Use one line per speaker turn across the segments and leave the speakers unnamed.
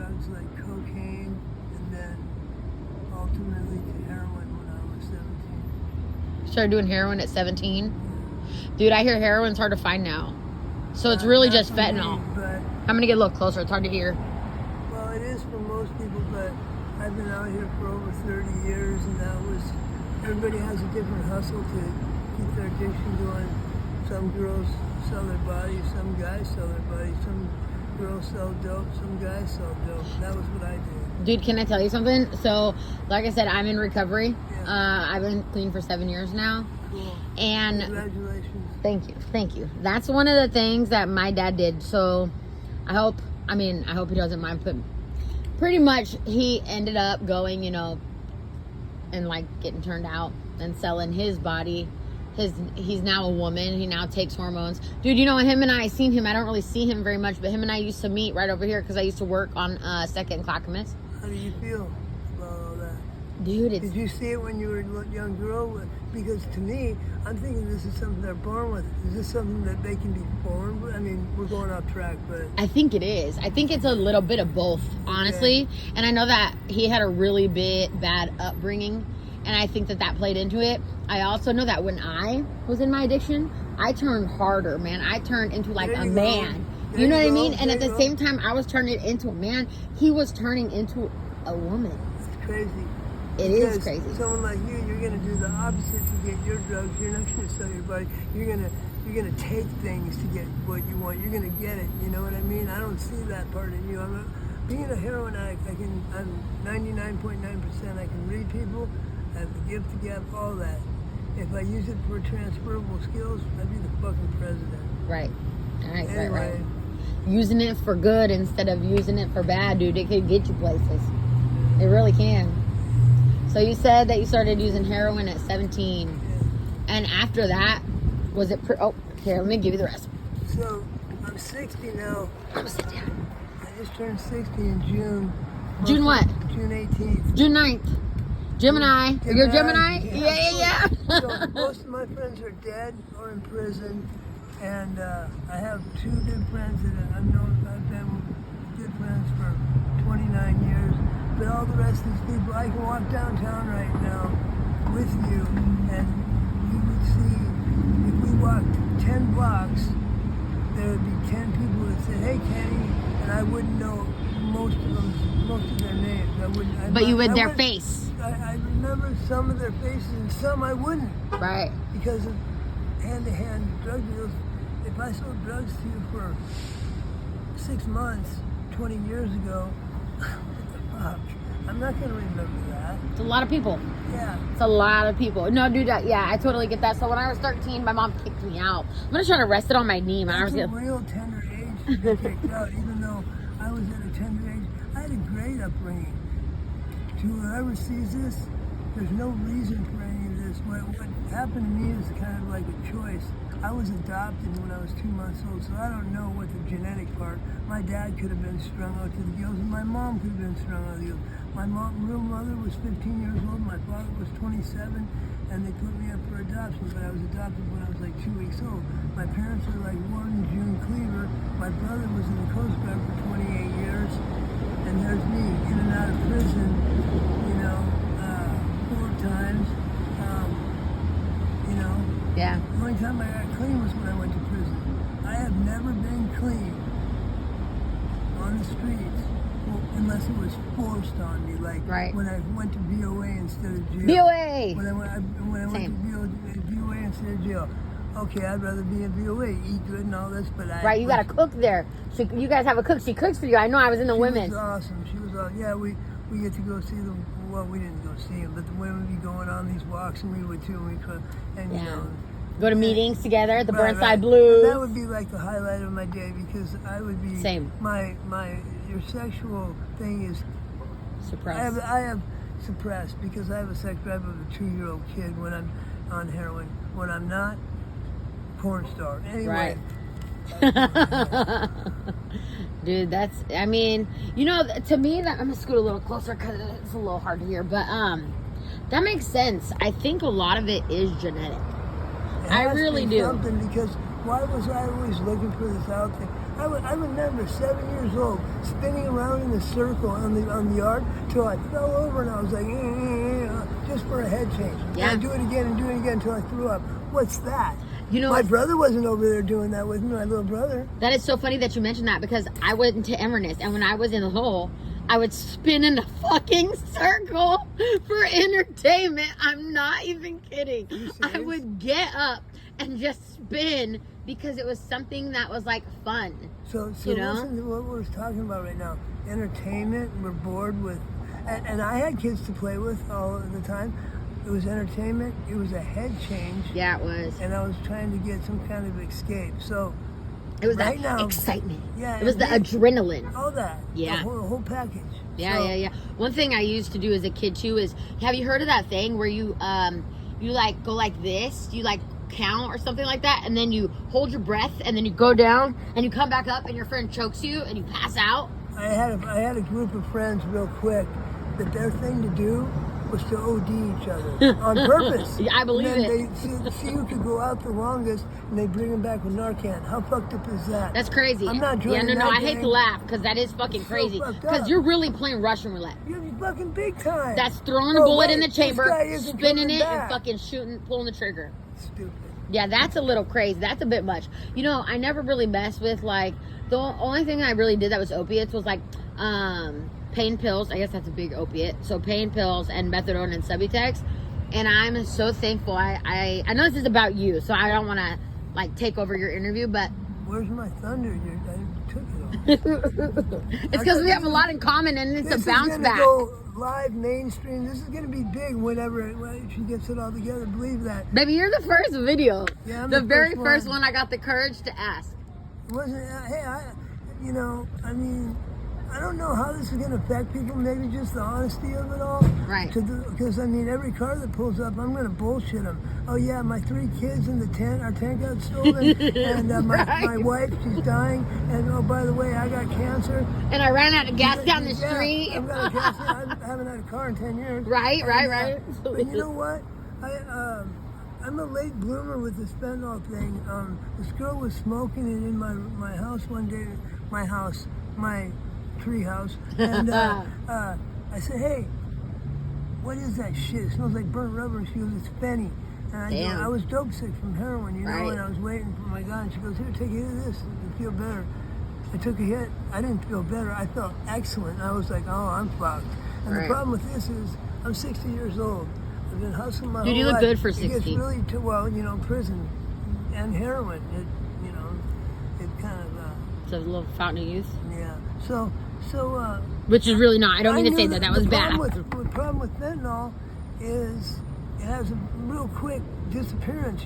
drugs like cocaine, and then ultimately to heroin when I was 17.
Started doing heroin at 17? Dude, I hear heroin's hard to find now. So it's really just
Not for me,
fentanyl.
but,
I'm gonna get a little closer. It's hard to hear.
well, it is for most people, but I've been out here for over 30 years, and everybody has a different hustle to keep their addiction going. Some girls sell their bodies, some guys sell their bodies, some girls sell dope, some guys sell dope. That was what I did.
Dude, can I tell you something? So, like I said, I'm in recovery.
Yeah.
I've been clean for 7 years now.
Cool.
And
Congratulations.
thank you. That's one of the things that my dad did. So, I hope he doesn't mind, but pretty much he ended up going, and like getting turned out and selling his body. He's now a woman. He now takes hormones. Dude, him and I seen him. I don't really see him very much, but him and I used to meet right over here because I used to work on 2nd and Clackamas.
How do you feel about all that?
Dude,
Did you see it when you were a young girl? Because to me, I'm thinking this is something they're born with. Is this something that they can be born with? I mean, we're going off track, but...
I think it is. I think it's a little bit of both, honestly.
Okay.
And I know that he had a really bad upbringing, and I think that played into it. I also know that when I was in my addiction, I turned harder, man. I turned into like a man. You know what I mean? And at the same time, I was turning into a man. He was turning into a woman.
It's crazy.
It is crazy.
Someone like you're going to do the opposite to get your drugs. You're not going to sell your body. You're going to take things to get what you want. You're going to get it. You know what I mean? I don't see that part in you. Being a heroin addict, I'm 99.9%. I can read people. I have the gift to give, all that. If I use it for transferable skills, I'd be the fucking president.
Right.
Anyway,
Right. Using it for good instead of using it for bad, dude. It could get you places. It really can. So you said that you started using heroin at 17.
yeah.
And after that, was it... here, let me give you the rest.
So, I'm 60 now.
I'm gonna sit down.
I just turned 60 in June.
June what?
June 18th.
June 9th. Gemini. You're Gemini? Yeah.
So most of my friends are dead or in prison, and I have two good friends that I've been good friends for 29 years. But all the rest of these people, I can walk downtown right now with you, and you would see, if we walked 10 blocks, there would be 10 people that said, "Hey, Kenny," and I wouldn't know most of their names.
But you would their face.
I remember some of their faces and some I wouldn't.
Right.
Because of hand-to-hand drug deals. If I sold drugs to you for 6 months, 20 years ago, what the fuck? I'm not going to remember that.
It's a lot of people.
Yeah.
It's a lot of people. No, dude, yeah, I totally get that. So when I was 13, my mom kicked me out. I'm going to try to rest it on my knee.
That's a real tender age to get kicked out, even though I was at a tender age. I had a great upbringing. To whoever sees this, there's no reason for any of this. What happened to me is kind of like a choice. I was adopted when I was 2 months old, so I don't know what the genetic part. My dad could have been strung out to the gills, and my mom could have been strung out to the gills. My real mother was 15 years old, my father was 27, and they put me up for adoption, but I was adopted when I was like 2 weeks old. My parents were like Warren and June Cleaver. My brother was in the Coast Guard for 28 years, and there's me in and out of prison, 4 times.
Yeah.
The only time I got clean was when I went to prison. I have never been clean on the streets, unless it was forced on me, like
Right.
when I went to VOA instead of jail.
VOA!
When I went to VOA instead of jail. Okay, I'd rather be in VOA, eat good and all this, but
Right, you got to cook there. You guys have a cook. She cooks for you. I know I was in the women's.
She was awesome. She was awesome. Yeah, we get to go see them. Well, we didn't go see them, but the women would be going on these walks, and we would too. And we could, and
Yeah. Go to meetings together at the Burnside
right.
Blues.
And that would be like the highlight of my day, because I would be
Same.
Your sexual thing is
Suppressed.
I have suppressed, because I have a sex drive of a 2-year-old kid when I'm on heroin. When I'm not, porn star. Anyway.
Right. Dude, to me, I'm gonna scoot a little closer because it's a little hard to hear, but that makes sense. I think a lot of it is genetic.
It
I
has to
really
be
do.
Something, because why was I always looking for this out there? I remember 7 years old spinning around in a circle on the yard till I fell over and I was like, just for a head change.
Yeah.
And I'd do it again and do it again until I threw up. What's that?
You know,
My brother wasn't over there doing that with me, my little brother.
that is so funny that you mentioned that, because I went into Inverness, and when I was in the hole, I would spin in a fucking circle for entertainment. I'm not even kidding. I would get up and just spin because it was something that was like fun.
So
You know?
listen to what we're talking about right now. Entertainment, we're bored with, and I had kids to play with all the time. It was entertainment, it was a head change,
Yeah, it was.
and I was trying to get some kind of escape. So
It was
right
that
now-
excitement.
Yeah,
It was the
and
adrenaline.
all that,
Yeah.
the whole package.
Yeah,
So,
yeah. One thing I used to do as a kid too is, have you heard of that thing where you like go like this, you like count or something like that, and then you hold your breath and then you go down and you come back up and your friend chokes you and you pass out?
I had a group of friends real quick that their thing to do was to OD each other on purpose.
Yeah, I believe
and then
it.
They see who could go out the longest, and they bring them back with Narcan. How fucked up is that?
That's crazy.
I'm not
Yeah,
joining
no,
that
I hate
gang.
to laugh because that is fucking
It's so
crazy.
fucked
Because
up.
you're really playing Russian roulette.
You're fucking big time.
That's throwing a
Oh,
bullet
wait,
in the
this guy
chamber,
isn't
spinning
coming
it,
back.
and fucking shooting, pulling the trigger.
Stupid.
Yeah, that's a little crazy. That's a bit much. You know, I never really messed with, like, the only thing I really did that was opiates was like pain pills. I guess that's a big opiate. So pain pills and methadone and Subutex. And I'm so thankful. I know this is about you, so I don't want to like take over your interview, but
Where's my thunder? I took it all.
it's because we have a lot in common and it's
This
a bounce
is
back.
gonna go live mainstream. This is gonna be big whenever she gets it all together. Believe that.
Baby, you're the first video.
Yeah, I'm
the
the
very
first
first
one.
one I got the courage to ask.
It wasn't. Hey, I mean, I don't know how this is gonna affect people. Maybe just the honesty of it all.
Right.
Because I mean, every car that pulls up, I'm gonna bullshit them. Oh yeah, my 3 kids in the tent. Our tent got stolen, and my
Right.
wife, she's dying. And oh, by the way, I got cancer.
And I ran out of gas down the
Yeah,
street.
I've got cancer. I haven't had a car in 10 years.
Right.
But you know what? I'm a late bloomer with this fentanyl thing. This girl was smoking it in my house one day. My tree house. And I said, hey, what is that shit? It smells like burnt rubber. And she goes, it's Fenny. And
Damn.
I was dope sick from heroin, you know,
Right.
and I was waiting for my guy. And she goes, here, take a hit of this. You feel better. I took a hit. I didn't feel better. I felt excellent. I was like, oh, I'm fucked. And
Right.
the problem with this is I'm 60 years old. I've been hustling my
Dude,
whole
you look
life.
good for
It gets
60.
really well, you know, prison and heroin. It kind of,
It's a little fountain of youth.
yeah. So,
Which is really not. I don't mean to
knew
say that. That was
the
bad.
problem with fentanyl is it has a real quick disappearance.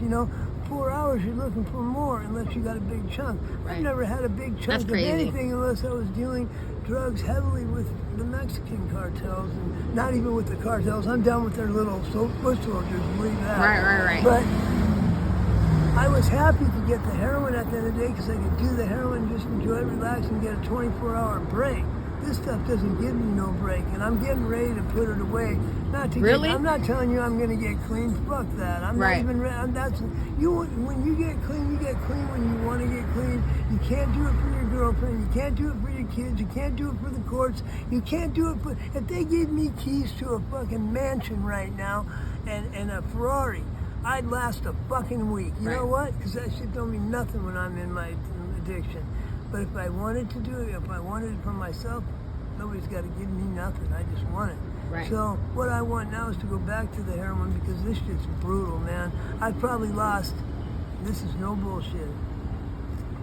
4 hours you're looking for more unless you got a big chunk.
Right.
I've never had a big
That's
chunk of
crazy.
anything unless I was dealing drugs heavily with the Mexican cartels, and not even with the cartels. I'm down with their little foot soldiers, believe that.
Right.
But I was happy to get the heroin at the end of the day because I could do the heroin, just enjoy it, relax, and get a 24-hour break. This stuff doesn't give me no break, and I'm getting ready to put it away.
Really?
I'm not telling you I'm going to get clean. Fuck that. I'm
Right.
not even ready. When you get clean, you get clean when you want to get clean. You can't do it for your girlfriend. You can't do it for your kids. You can't do it for the courts. You can't do it for... If they gave me keys to a fucking mansion right now and a Ferrari, I'd last a fucking week. You know what? Because that shit don't mean nothing when I'm in my addiction. But if I wanted to do it, if I wanted it for myself, nobody's got to give me nothing. I just want it.
Right.
So what I want now is to go back to the heroin because this shit's brutal, man. I've probably lost, this is no bullshit,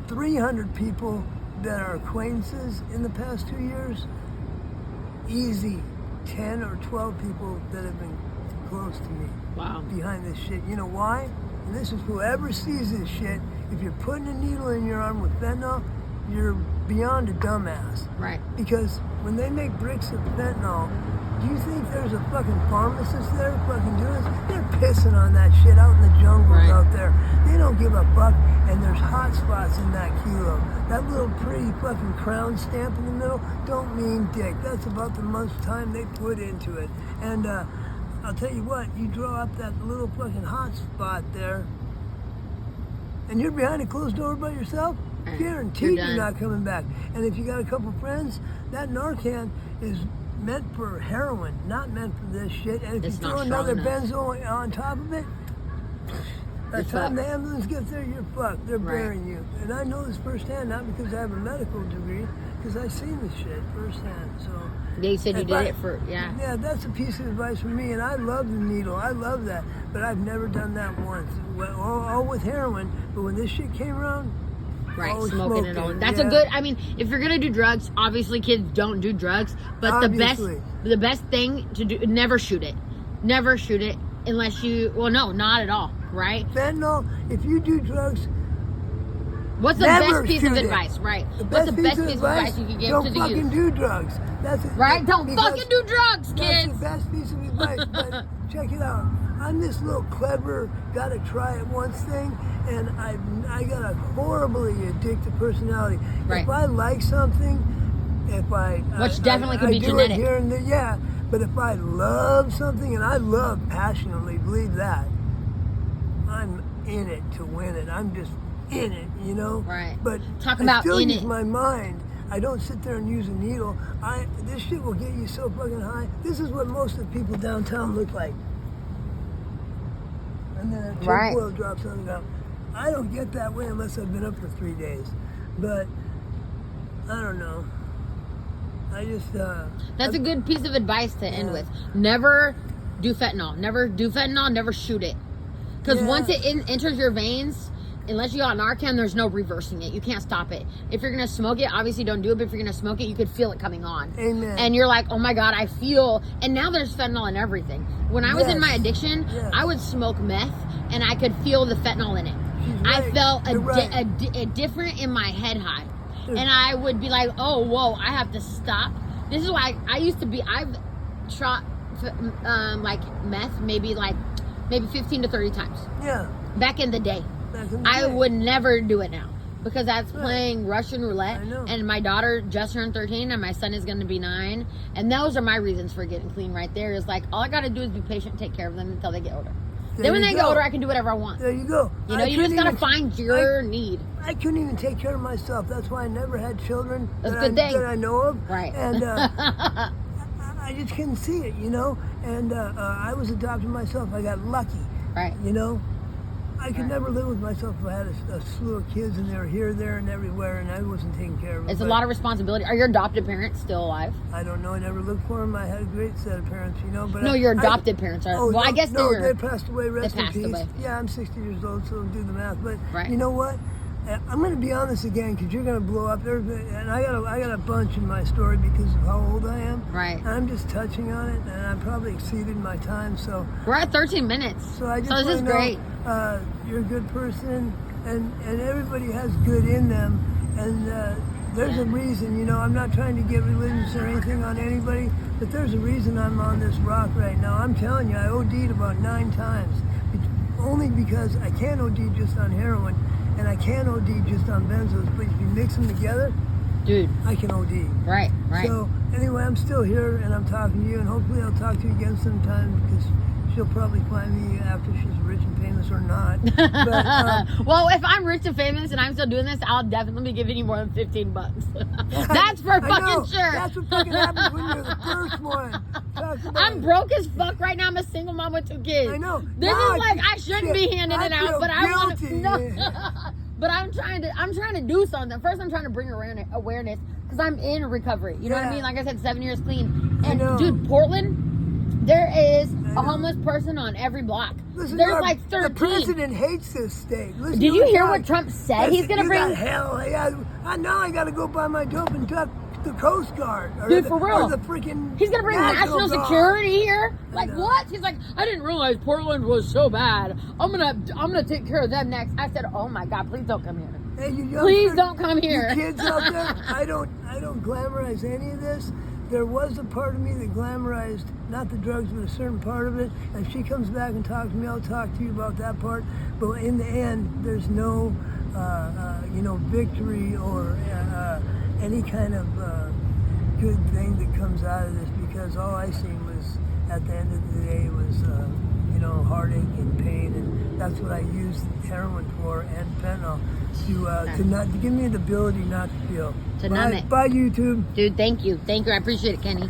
300 people that are acquaintances in the past 2 years. Easy 10 or 12 people that have been close to me.
Wow.
Behind this shit. You know why? And this is whoever sees this shit, if you're putting a needle in your arm with fentanyl, you're beyond a dumbass.
Right.
Because when they make bricks of fentanyl, do you think there's a fucking pharmacist there fucking doing this? They're pissing on that shit out in the jungles
Right.
out there. They don't give a fuck, and there's hot spots in that kilo. That little pretty fucking crown stamp in the middle don't mean dick. That's about the most time they put into it. And I'll tell you what, you draw up that little fucking hot spot there, and you're behind a closed door by yourself, Guaranteed
You're
you're
done.
not coming back. And if you got a couple friends, that Narcan is meant for heroin, not meant for this shit. And if
It's
you
not
throw
strong
another
enough.
benzo on top of it, by the
You're
time
fucked.
the ambulance gets there, you're fucked. They're
Right.
burying you. And I know this firsthand, not because I have a medical degree, because I've seen this shit firsthand. So
Yeah, you said you
if
did
I-
it for, yeah.
Yeah, that's a piece of advice for me, and I love the needle. I love that, but I've never done that once. Well, all with heroin, but when this shit came around,
Right,
always
smoking it
smoked
on.
it,
That's
yeah.
a good. I mean, if you're gonna do drugs, obviously kids don't do drugs. But
Obviously.
the best thing to do, never shoot it. Never shoot it unless you. Well, no, not at all. Right?
fentanyl, if you do drugs,
What's the
never
best piece of
shoot it.
advice? Right?
the
What's the best
of
piece of advice you could give
don't
to the
fucking
youth?
do drugs. That's it.
Right? Don't
Because
fucking do drugs,
That's
kids.
the best piece of advice. But check it out. I'm this little clever, gotta try it once thing, and I got a horribly addictive personality.
Right.
If I like something,
Which definitely could be
do
genetic.
It here and there, yeah. But if I love something, and I love passionately, believe that, I'm in it to win it. I'm just in it, you know.
Right.
But
Talk
I
about
still
in
use
it.
my mind. I don't sit there and use a needle. This shit will get you so fucking high. This is what most of the people downtown look like. And then a tin
Right.
foil drops on the ground. I don't get that way unless I've been up for 3 days. But I don't know. I just
That's a good piece of advice to end
Yeah.
with. Never do fentanyl. Never do fentanyl. Never shoot it. Because
Yeah.
once it enters your veins, unless you got Narcan, there's no reversing it. You can't stop it. If you're gonna smoke it, obviously don't do it. But if you're gonna smoke it, you could feel it coming on.
Amen.
And you're like, oh my god, I feel. And now there's fentanyl in everything. When I was in
Yes.
my addiction,
Yes.
I would smoke meth, and I could feel the fentanyl in it.
She's
I
right.
felt
You're right.
a different in my head high.
Dude.
And I would be like, oh, whoa, I have to stop. This is why I used to be, I've tried like meth maybe 15 to 30 times
Yeah.
back in the day.
Back in the
I
day.
would never do it now because that's
Right.
playing Russian roulette.
I know.
And my daughter just turned 13 and my son is going to be 9. And those are my reasons for getting clean right there. Is like, all I got to do is be patient and take care of them until they get older.
There
Then when
you
they
go.
get older, I can do whatever I want.
There you go.
You know,
I
you just
couldn't
got to
even-
find your need.
I couldn't even take care of myself. That's why I never had children
That's
that,
a good thing.
that I know of.
Right.
And I just couldn't see it, you know. And I was adopted myself. I got lucky,
Right.
you know. I could never live with myself if I had a slew of kids and they were here, there, and everywhere, and I wasn't taking care of them.
It's a
But
lot of responsibility. Are your adopted parents still alive?
I don't know. I never looked for them. I had a great set of parents, you know. But
No,
I-
your
I-
adopted parents are.
Oh,
well, I guess
no,
they're.
they passed away. Rest in
passed
peace.
away.
Yeah, I'm 60 years old, so do the math. But
Right.
you know what? I'm going to be on this again because you're going to blow up. And I got a bunch in my story because of how old I am.
Right.
And I'm just touching on it, and I probably exceeded my time. So
We're at 13 minutes.
so I just
this
want
is
to know
great.
You're a good person, and everybody has good in them. And there's a reason, you know. I'm not trying to get religious or anything on anybody, but there's a reason I'm on this rock right now. I'm telling you, I OD'd about 9 times, only because I can't OD just on heroin, and I can't OD just on benzos. But if you mix them together,
Dude,
I can OD.
right, right.
So anyway, I'm still here, and I'm talking to you, and hopefully I'll talk to you again sometime because she'll probably find me after she's rich and famous or not. But,
well, if I'm rich and famous and I'm still doing this, I'll definitely be giving you more than $15. That's for
I know.
fucking sure.
That's what fucking happens when you're the first one. Talk about
I'm
it.
broke as fuck right now. I'm a single mom with 2 kids.
I know.
This
Now
is like I shouldn't be handing it out,
feel
but I want to.
guilty.
No. But I'm trying to do something. First, I'm trying to bring awareness because I'm in recovery. You know what I
Yeah.
mean? Like I said, 7 years clean.
I
And
know.
dude, Portland, there is
I
a
know.
homeless person on every block.
Listen,
There's
our-
like 13.
The president hates this state. Listen
Did
to
you
the
hear
guy.
what Trump said? He's gonna
You
bring.
got hell. Now I got to go buy my dope and duck the Coast Guard. Or
Dude,
the,
for real.
Or the freaking.
He's gonna bring national
Guard.
security here.
I
Like
know.
what? He's like, I didn't realize Portland was so bad. I'm gonna take care of them next. I said, oh my god, please don't come here.
Hey, you
Please
youngsters,
don't come here.
You kids out there, I don't glamorize any of this. There was a part of me that glamorized not the drugs, but a certain part of it. And if she comes back and talks to me, I'll talk to you about that part. But in the end, there's no, victory or any kind of good thing that comes out of this because all I seen was, at the end of the day, was heartache and pain and That's what I use heroin for and fentanyl to give me the ability not to feel.
To numb it.
Bye, YouTube.
Dude, thank you. I appreciate it, Kenny.